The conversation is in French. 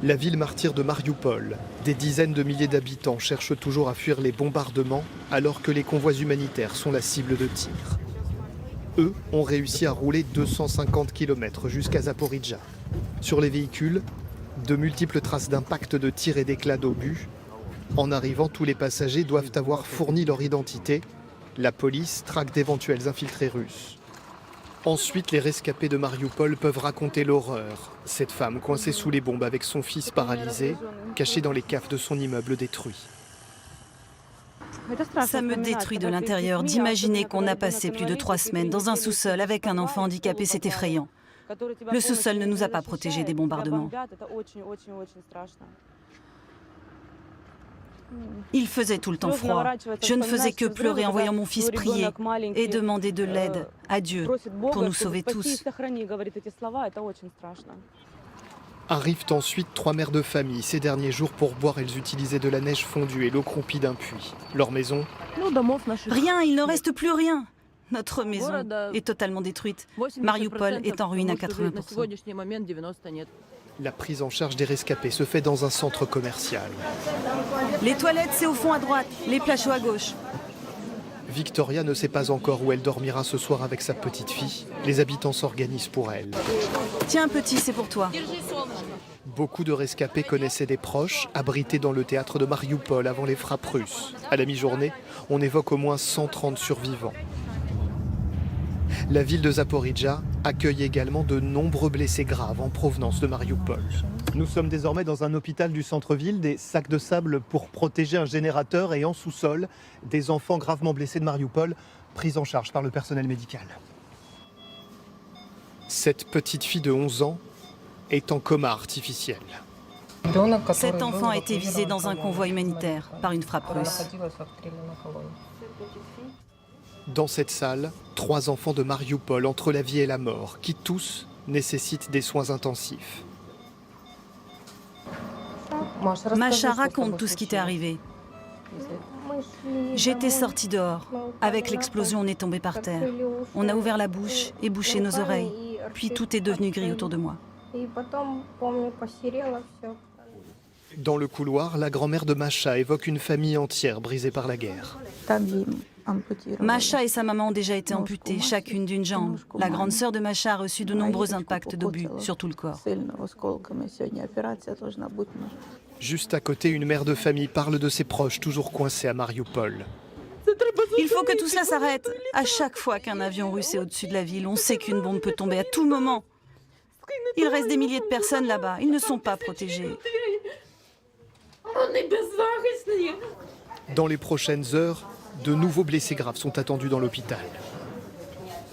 La ville martyre de Mariupol. Des dizaines de milliers d'habitants cherchent toujours à fuir les bombardements alors que les convois humanitaires sont la cible de tirs. Eux ont réussi à rouler 250 km jusqu'à Zaporijjia. Sur les véhicules, de multiples traces d'impact de tirs et d'éclats d'obus. En arrivant, tous les passagers doivent avoir fourni leur identité. La police traque d'éventuels infiltrés russes. Ensuite, les rescapés de Mariupol peuvent raconter l'horreur. Cette femme coincée sous les bombes avec son fils paralysé, caché dans les caves de son immeuble détruit. Ça me détruit de l'intérieur d'imaginer qu'on a passé plus de 3 semaines dans un sous-sol avec un enfant handicapé, c'est effrayant. Le sous-sol ne nous a pas protégés des bombardements. Il faisait tout le temps froid. Je ne faisais que pleurer en voyant mon fils prier et demander de l'aide à Dieu pour nous sauver tous. Arrivent ensuite 3 mères de famille. Ces derniers jours, pour boire, elles utilisaient de la neige fondue et l'eau croupie d'un puits. Leur maison? Rien, il ne reste plus rien. Notre maison est totalement détruite. Mariupol est en ruine à 80%. La prise en charge des rescapés se fait dans un centre commercial. Les toilettes, c'est au fond à droite, les plats chauds à gauche. Victoria ne sait pas encore où elle dormira ce soir avec sa petite fille. Les habitants s'organisent pour elle. Tiens petit, c'est pour toi. Beaucoup de rescapés connaissaient des proches abrités dans le théâtre de Mariupol avant les frappes russes. À la mi-journée, on évoque au moins 130 survivants. La ville de Zaporijjia accueille également de nombreux blessés graves en provenance de Mariupol. Nous sommes désormais dans un hôpital du centre-ville, des sacs de sable pour protéger un générateur et en sous-sol, des enfants gravement blessés de Mariupol pris en charge par le personnel médical. Cette petite fille de 11 ans est en coma artificiel. Cet enfant a été visé dans un convoi humanitaire par une frappe russe. Dans cette salle, 3 enfants de Mariupol entre la vie et la mort, qui tous nécessitent des soins intensifs. Masha raconte tout ce qui t'est arrivé. J'étais sortie dehors. Avec l'explosion, on est tombé par terre. On a ouvert la bouche et bouché nos oreilles. Puis tout est devenu gris autour de moi. Dans le couloir, la grand-mère de Masha évoque une famille entière brisée par la guerre. Masha et sa maman ont déjà été amputées, chacune d'une jambe. La grande sœur de Masha a reçu de nombreux impacts d'obus sur tout le corps. Juste à côté, une mère de famille parle de ses proches toujours coincés à Mariupol. Il faut que tout ça s'arrête. À chaque fois qu'un avion russe est au-dessus de la ville, on sait qu'une bombe peut tomber à tout moment. Il reste des milliers de personnes là-bas. Ils ne sont pas protégés. Dans les prochaines heures, de nouveaux blessés graves sont attendus dans l'hôpital.